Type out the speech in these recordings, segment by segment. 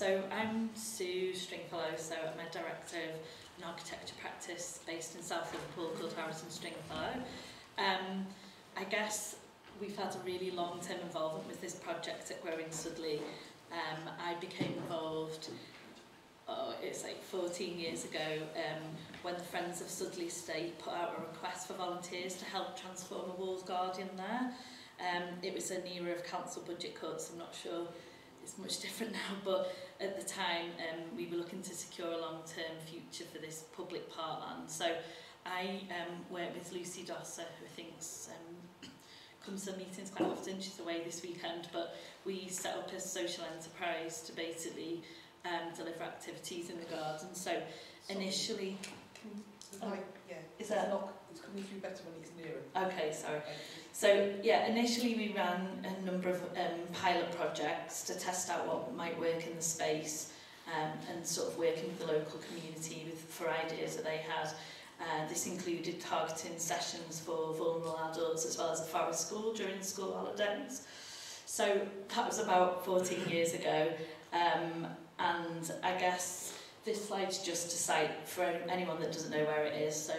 So I'm Sue Stringfellow, so I'm a director of an architecture practice based in South Liverpool called Harrison Stringfellow. I guess we've had a really long-term involvement with this project at Growing Sudley. I became involved, it's like 14 years ago, when the Friends of Sudley CIC put out a request for volunteers to help transform a walled garden there. It was an era of council budget cuts. I'm not sure it's much different now, but at the time we were looking to secure a long-term future for this public parkland. So I worked with Lucy Dosser, who I think's comes to meetings quite often. She's away this weekend, but we set up a social enterprise to basically deliver activities in the garden. So initially, is that not? It's coming through better when it's nearer. Okay, sorry. So yeah, initially we ran a number of pilot projects to test out what might work in the space, and sort of working with the local community for ideas that they had. This included targeting sessions for vulnerable adults as well as a forest school during school holidays. So that was about 14 years ago, and I guess this slide's just a site for anyone that doesn't know where it is. So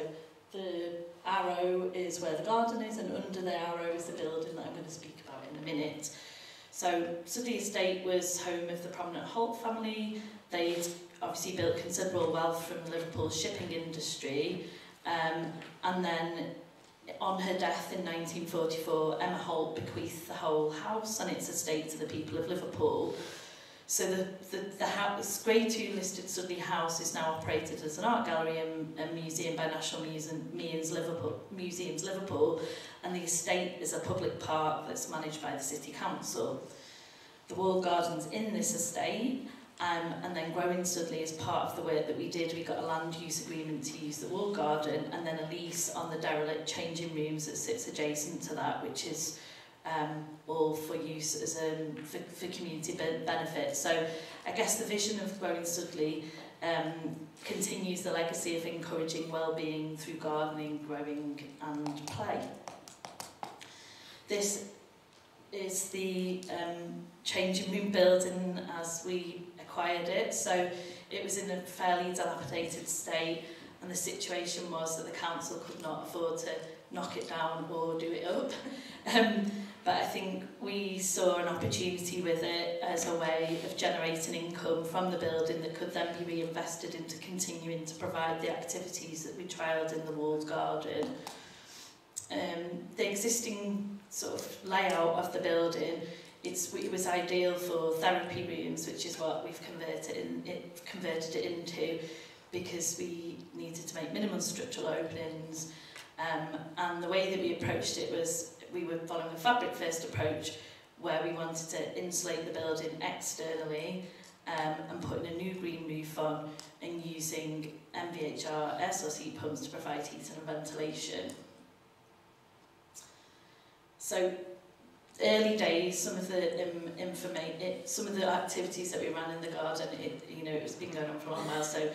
the arrow is where the garden is, and under the arrow is the building that I'm going to speak about in a minute. So Sudley Estate was home of the prominent Holt family. They'd obviously built considerable wealth from Liverpool's shipping industry, and then on her death in 1944, Emma Holt bequeathed the whole house and its estate to the people of Liverpool. So the house, Grade 2 listed Sudley House is now operated as an art gallery and museum by National Museums Liverpool, and the estate is a public park that's managed by the City Council. The walled gardens in this estate, and then Growing Sudley is part of the work that we did. We got a land use agreement to use the walled garden, and then a lease on the derelict changing rooms that sits adjacent to that, which is all for use as for community benefit. So I guess the vision of Growing Sudley continues the legacy of encouraging well-being through gardening, growing and play. This is the changing room building as we acquired it. So it was in a fairly dilapidated state, and the situation was that the council could not afford to knock it down or do it up. But I think we saw an opportunity with it as a way of generating income from the building that could then be reinvested into continuing to provide the activities that we trialled in the walled garden. The existing sort of layout of the building, it was ideal for therapy rooms, which is what we've converted it into, because we needed to make minimum structural openings. And the way that we approached it was we were following a fabric first approach, where we wanted to insulate the building externally and putting a new green roof on and using MVHR air source heat pumps to provide heating and ventilation. So early days, some of the activities that we ran in the garden, it was been going on for a long while. So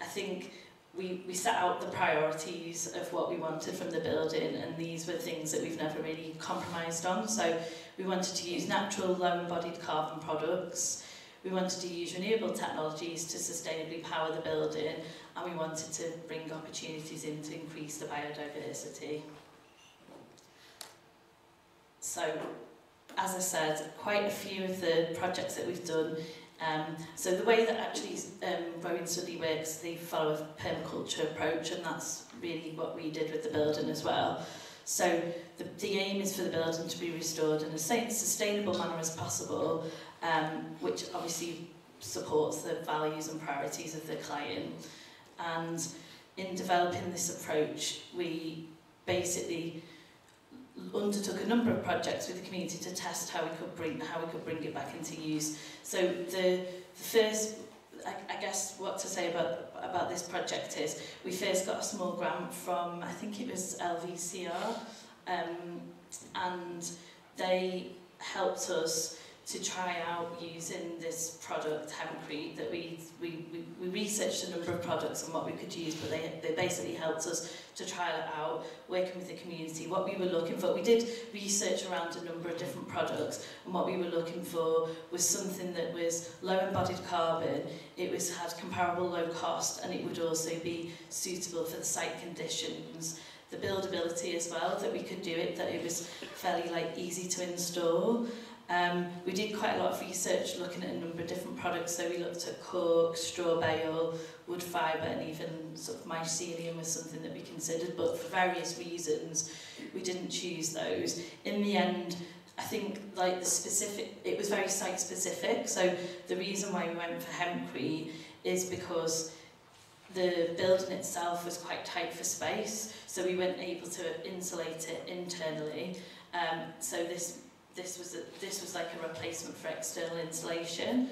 I think we set out the priorities of what we wanted from the building, and these were things that we've never really compromised on. So we wanted to use natural low-embodied carbon products, we wanted to use renewable technologies to sustainably power the building, and we wanted to bring opportunities in to increase the biodiversity. So, as I said, quite a few of the projects that we've done. So the way that actually Growing Sudley works, they follow a permaculture approach, and that's really what we did with the building as well. So the aim is for the building to be restored in a sustainable manner as possible, which obviously supports the values and priorities of the client. And in developing this approach, we basically undertook a number of projects with the community to test how we could bring it back into use. So the first, I guess what to say about this project is we first got a small grant from, I think it was LVCR, and they helped us to try out using this product, hempcrete, that we researched a number of products and what we could use, but they basically helped us to trial it out, working with the community. What we were looking for, we did research around a number of different products, and what we were looking for was something that was low embodied carbon, had comparable low cost, and it would also be suitable for the site conditions. The buildability as well, that we could do it, that it was fairly easy to install. We did quite a lot of research looking at a number of different products, so we looked at cork, straw bale, wood fibre, and even sort of mycelium was something that we considered, but for various reasons we didn't choose those. In the end, I think it was very site specific, so the reason why we went for hempcrete is because the building itself was quite tight for space, so we weren't able to insulate it internally. So this was like a replacement for external insulation.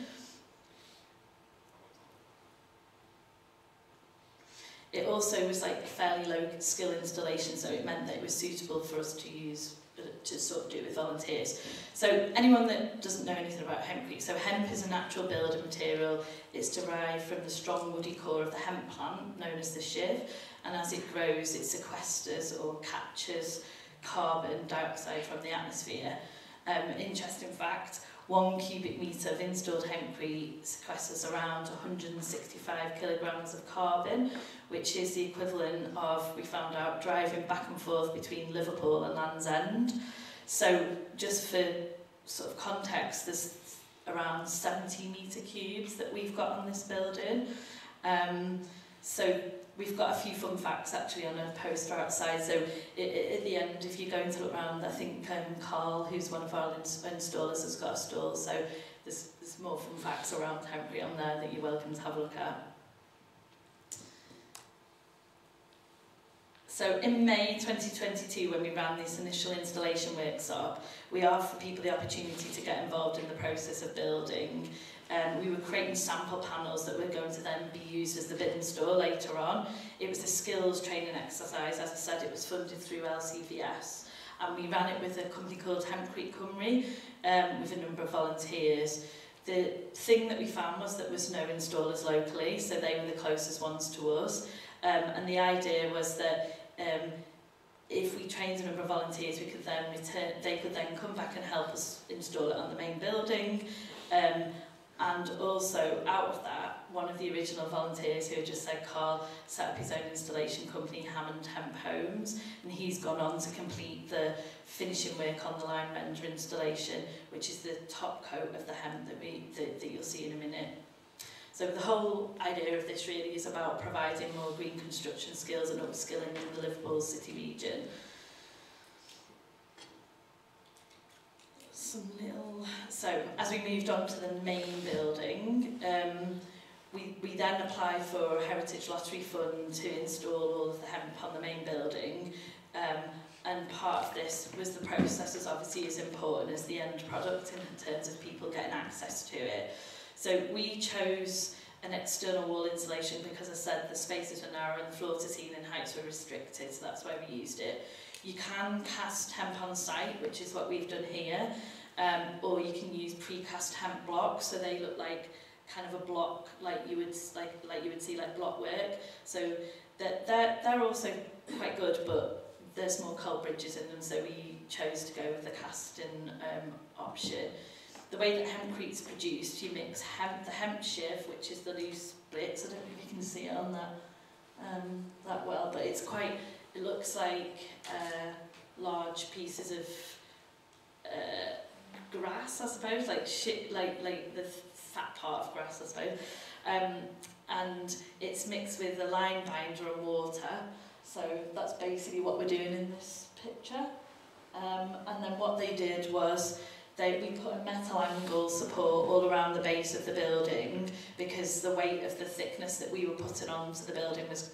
It also was like a fairly low skill installation, so it meant that it was suitable for us to use, to sort of do it with volunteers. So anyone that doesn't know anything about hempcrete, so hemp is a natural building material. It's derived from the strong woody core of the hemp plant, known as the shiv, and as it grows, it sequesters or captures carbon dioxide from the atmosphere. Interesting fact, 1 cubic metre of installed hempcrete sequesters around 165 kilograms of carbon, which is the equivalent of, we found out, driving back and forth between Liverpool and Land's End. So just for sort of context, there's around 70 metre cubes that we've got on this building. So we've got a few fun facts actually on a poster outside. So at the end, if you're going to look around, I think Carl, who's one of our installers, has got a stall. So there's more fun facts around hempcrete on there that you're welcome to have a look at. So in May 2022, when we ran this initial installation workshop, we offered people the opportunity to get involved in the process of building. We were creating sample panels that were going to then be used as the bid and store later on. It was a skills training exercise. As I said, it was funded through LCVS. And we ran it with a company called Hempcrete Cymru, with a number of volunteers. The thing that we found was that there was no installers locally, so they were the closest ones to us. And the idea was that if we trained a number of volunteers, we could then they could then come back and help us install it on the main building. And also, out of that, one of the original volunteers who had just said, Carl, set up his own installation company, Hammond Hemp Homes, and he's gone on to complete the finishing work on the line render installation, which is the top coat of the hemp that you'll see in a minute. So the whole idea of this really is about providing more green construction skills and upskilling in the Liverpool City region. So as we moved on to the main building, we then applied for a Heritage Lottery Fund to install all of the hemp on the main building. And part of this was the process is obviously as important as the end product in terms of people getting access to it. So we chose an external wall insulation because, as I said, the spaces were narrow and the floor to ceiling heights were restricted, so that's why we used it. You can cast hemp on site, which is what we've done here, or you can use precast hemp blocks, so they look like kind of a block like you would see like block work. So they're also quite good, but there's more cold bridges in them, so we chose to go with the casting option. The way that hempcrete is produced, you mix the hemp shiv, which is the loose splits. I don't know if you can see it on that well, but it's quite. It looks like large pieces of grass, I suppose, like the fat part of grass, I suppose. And it's mixed with a line binder and water. So that's basically what we're doing in this picture. And then what they did was we put a metal angle support all around the base of the building because the weight of the thickness that we were putting onto the building was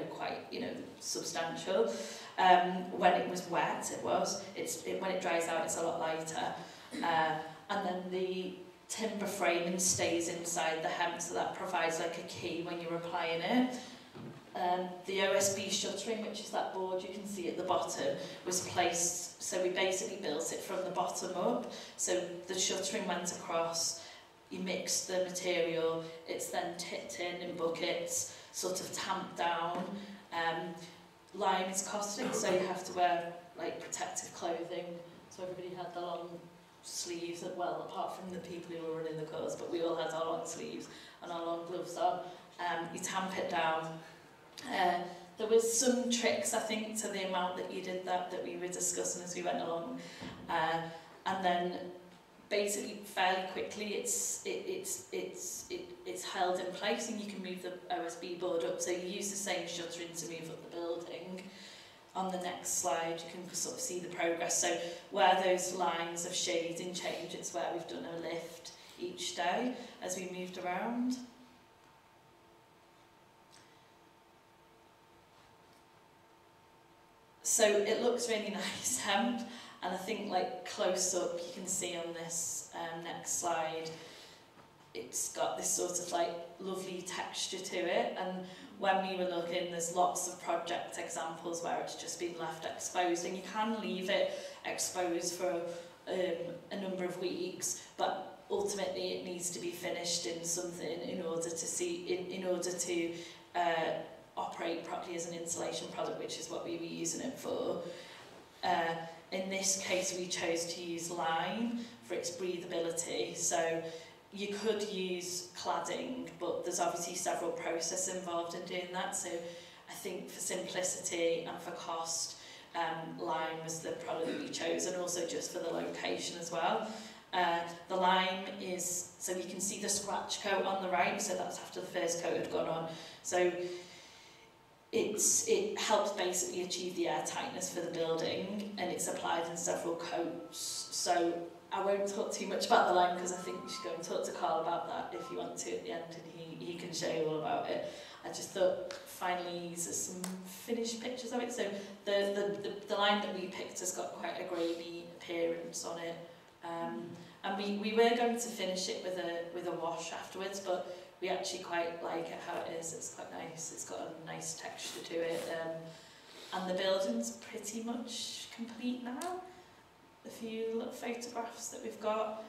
quite substantial. When it was wet, when it dries out, it's a lot lighter. And then the timber framing stays inside the hemp, so that provides like a key when you're applying it. The OSB shuttering, which is that board you can see at the bottom, was placed, so we basically built it from the bottom up. So the shuttering went across, you mix the material, it's then tipped in buckets, sort of tamped down. Lime is caustic, so you have to wear like protective clothing. So everybody had the long sleeves, well, apart from the people who were running the course, but we all had our long sleeves and our long gloves on. You tamp it down. There was some tricks, I think, to the amount that you did that we were discussing as we went along, and then basically fairly quickly it's held in place, and you can move the OSB board up. So you use the same shuttering to move up the building. On the next slide, you can sort of see the progress. So where those lines of shading change, it's where we've done a lift each day as we moved around. So it looks really nice hemp, and I think like close up you can see on this next slide, it's got this sort of like lovely texture to it. And when we were looking, there's lots of project examples where it's just been left exposed, and you can leave it exposed for a number of weeks, but ultimately it needs to be finished in something in order to operate properly as an insulation product, which is what we were using it for. In this case, we chose to use lime for its breathability. So you could use cladding, but there's obviously several processes involved in doing that. So I think for simplicity and for cost, lime was the product that we chose, and also just for the location as well. The lime is, so you can see the scratch coat on the right, so that's after the first coat had gone on. So it helps basically achieve the air tightness for the building, and it's applied in several coats. So I won't talk too much about the lime because I think you should go and talk to Carl about that if you want to at the end, and he can show you all about it. I just thought finally these are some finished pictures of it. So the lime that we picked has got quite a grainy appearance on it, and we were going to finish it with a wash afterwards, but we actually quite like it how it is. It's quite nice. It's got a nice texture to it, and the building's pretty much complete now. A few little photographs that we've got.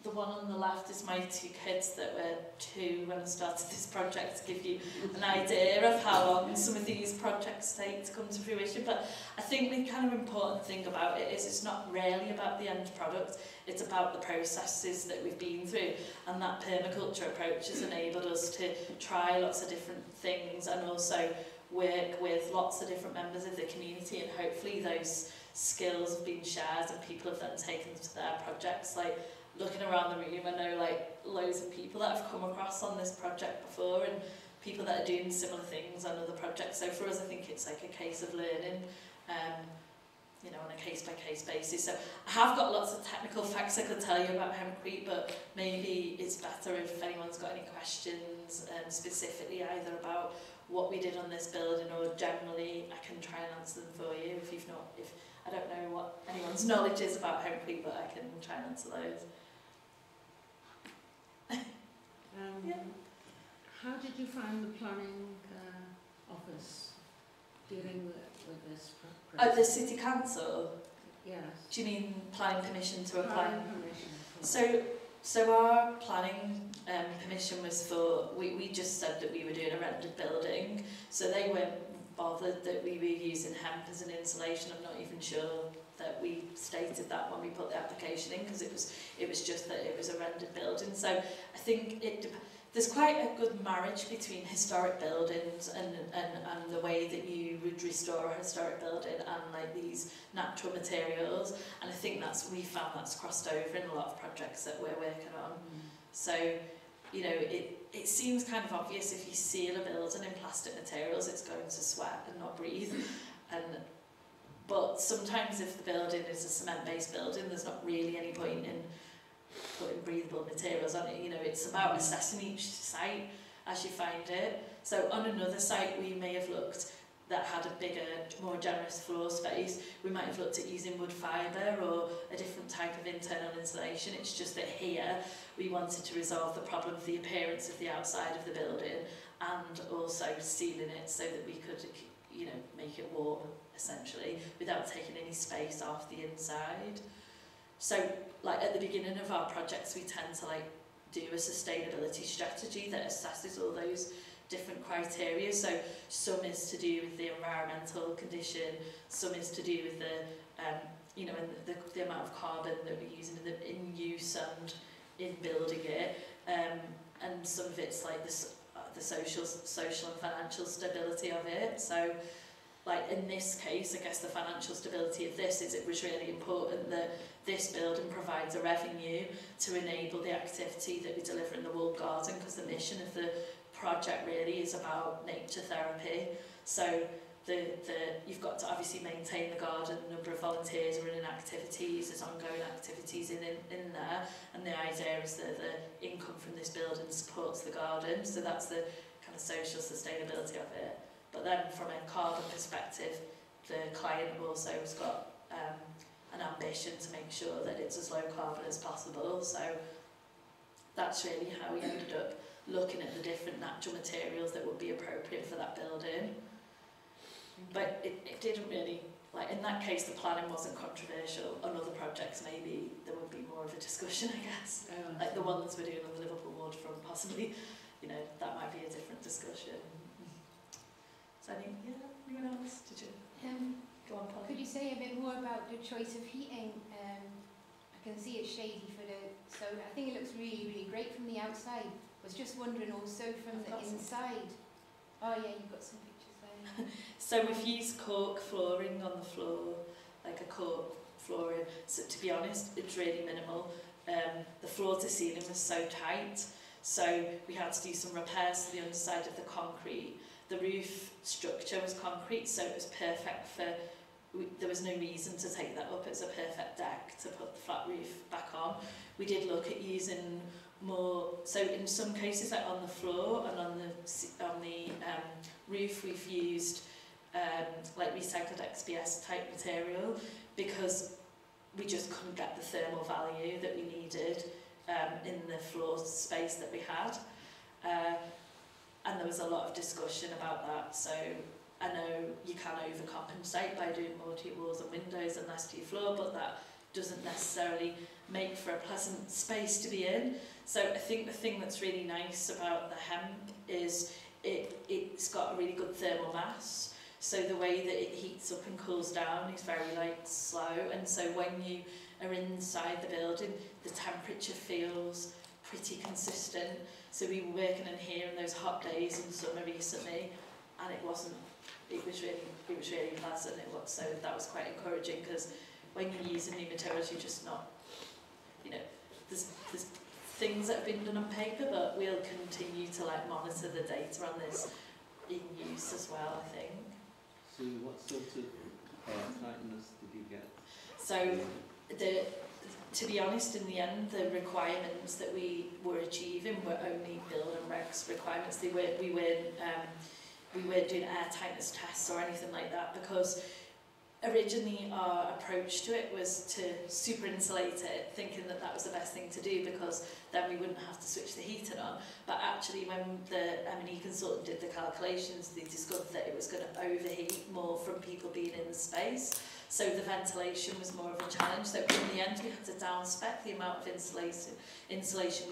The one on the left is my two kids that were 2 when I started this project, to give you an idea of how long some of these projects take to come to fruition. But I think the kind of important thing about it is it's not really about the end product, it's about the processes that we've been through, and that permaculture approach has enabled us to try lots of different things and also work with lots of different members of the community, and hopefully those skills have been shared and people have then taken them to their projects. Like, looking around the room, I know like loads of people that have come across on this project before, and people that are doing similar things on other projects. So for us, I think it's like a case of learning, you know, on a case-by-case basis. So I have got lots of technical facts I could tell you about hempcrete, but maybe it's better if anyone's got any questions, specifically either about what we did on this building or generally, I can try and answer them for you if you've not, if I don't know what anyone's knowledge is about hempcrete, but I can try and answer those. Yeah. How did you find the planning office dealing with this process? Oh, the City Council? Yes. Do you mean planning permission to apply? Planning permission. So our planning permission was for, we just said that we were doing a rendered building, so they weren't bothered that we were using hemp as an insulation. I'm not even sure that we stated that when we put the application in, because it was just that it was a rendered building. So I think there's quite a good marriage between historic buildings and the way that you would restore a historic building and like these natural materials, and I think we found that's crossed over in a lot of projects that we're working on. So, you know, it seems kind of obvious if you seal a building in plastic materials, it's going to sweat and not breathe. But sometimes if the building is a cement-based building, there's not really any point in putting breathable materials on it. You know, it's about assessing each site as you find it. So on another site, we may have looked that had a bigger, more generous floor space, we might have looked at using wood fibre or a different type of internal insulation. It's just that here we wanted to resolve the problem of the appearance of the outside of the building and also sealing it so that we could, you know, make it warm essentially without taking any space off the inside. So like at the beginning of our projects we tend to like do a sustainability strategy that assesses all those different criteria. So some is to do with the environmental condition, some is to do with the you know, and the amount of carbon that we're using in use and in building it, and some of it's like the social and financial stability of it. So like in this case, I guess the financial stability of this is it was really important that this building provides a revenue to enable the activity that we deliver in the walled garden, because the mission of the project really is about nature therapy. So you've got to obviously maintain the garden, the number of volunteers are in activities, there's ongoing activities in there, and the idea is that the income from this building supports the garden, so that's the kind of social sustainability of it. But then from a carbon perspective, the client also has got an ambition to make sure that it's as low carbon as possible, so that's really how we ended up looking at the different natural materials that would be appropriate for that building. But it didn't really, like in that case the planning wasn't controversial. On other projects maybe there would be more of a discussion, I guess. Like the ones we're doing on the Liverpool waterfront, possibly, you know, that might be a different discussion. So I think, yeah, anyone else? Did you go on, Polly? Could you say a bit more about the choice of heating? I can see it's shady so I think it looks really, really great from the outside. I was just wondering also from the inside. Oh yeah, you've got some pictures there. So we've used cork flooring on the floor, like a cork flooring. So to be honest, it's really minimal. The floor to ceiling was so tight, so we had to do some repairs to the underside of the concrete. The roof structure was concrete, so it was perfect for, there was no reason to take that up. It's a perfect deck to put the flat roof back on. We did look at using more, so in some cases like on the floor and on the roof we've used like recycled XPS type material, because we just couldn't get the thermal value that we needed in the floor space that we had. And there was a lot of discussion about that, so I know you can overcompensate by doing more to your walls and windows and less to your floor, but that doesn't necessarily make for a pleasant space to be in. So I think the thing that's really nice about the hemp is it's got a really good thermal mass, so the way that it heats up and cools down is very like slow, and so when you are inside the building the temperature feels pretty consistent. So we were working in here in those hot days in summer recently, and it was really pleasant. So that was quite encouraging, because when you're using new materials, you're just not, you know, there's things that have been done on paper, but we'll continue to like monitor the data on this in use as well, I think. So what sort of tightness did you get? So to be honest, in the end, the requirements that we were achieving were only building regs requirements. We weren't doing air tightness tests or anything like that, because originally our approach to it was to super insulate it, thinking that that was the best thing to do, because then we wouldn't have to switch the heating on. But actually when the M&E consultant did the calculations, they discovered that it was going to overheat more from people being in the space. So the ventilation was more of a challenge. So in the end we had to down spec the amount of insulation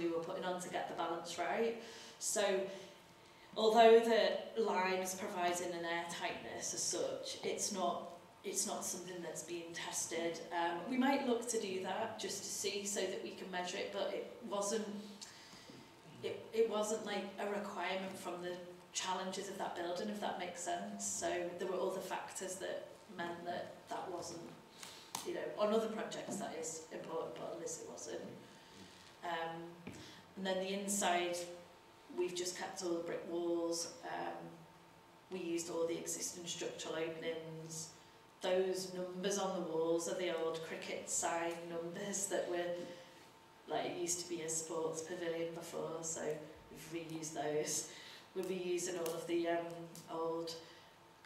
we were putting on to get the balance right. So although the lime is providing an air tightness as such, it's not something that's being tested. We might look to do that just to see, so that we can measure it, but it wasn't like a requirement from the challenges of that building, if that makes sense. So there were other factors that meant that wasn't, you know, on other projects that is important, but on this it wasn't. And then the inside, we've just kept all the brick walls. We used all the existing structural openings. Those numbers on the walls are the old cricket sign numbers that were, like, it used to be a sports pavilion before, so we've reused those. We'll be using all of the old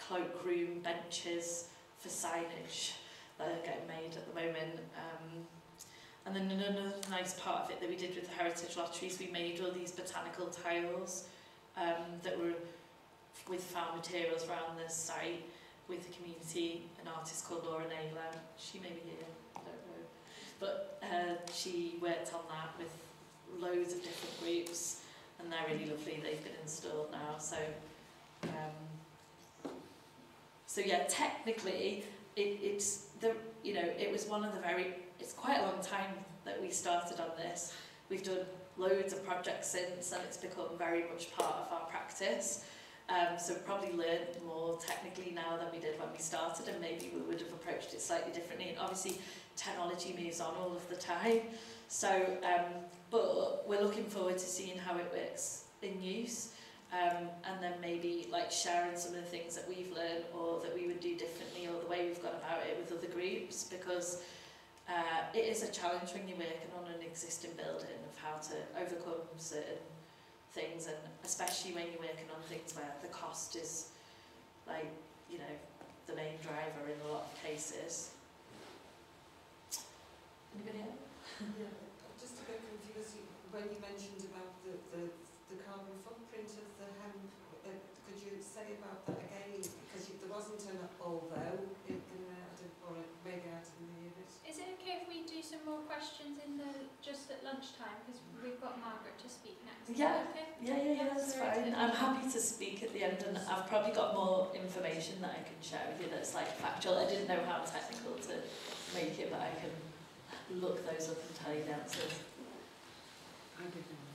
cloakroom benches for signage that are getting made at the moment. And then another nice part of it that we did with the Heritage Lotteries, we made all these botanical tiles that were with found materials around the site with the community, an artist called Laura Naylor. She may be here, I don't know. But she worked on that with loads of different groups, and they're really lovely. They've been installed now. So yeah, technically, it's quite a long time that we started on this. We've done loads of projects since, and it's become very much part of our practice. So we've probably learned more technically now than we did when we started, and maybe we would have approached it slightly differently. And obviously, technology moves on all of the time. So, but we're looking forward to seeing how it works in use, and then maybe like sharing some of the things that we've learned or that we would do differently, or the way we've gone about it with other groups, because it is a challenge when you're working on an existing building of how to overcome certain things, and especially when you're working on things where the cost is like, you know, the main driver in a lot of cases. Anybody else? Yeah, just a bit confused when you mentioned about the carbon footprint of the hemp. Could you say about that again? Because there wasn't an although in there, or maybe I didn't hear it. Is it okay if we do some more questions in just at lunchtime, because we've got Margaret to speak next? Yeah. Okay? Yeah, that's fine. I'm happy to speak at the end, and I've probably got more information that I can share with you that's like factual. I didn't know how technical to make it, but I can look those up and tell you the answers. I didn't.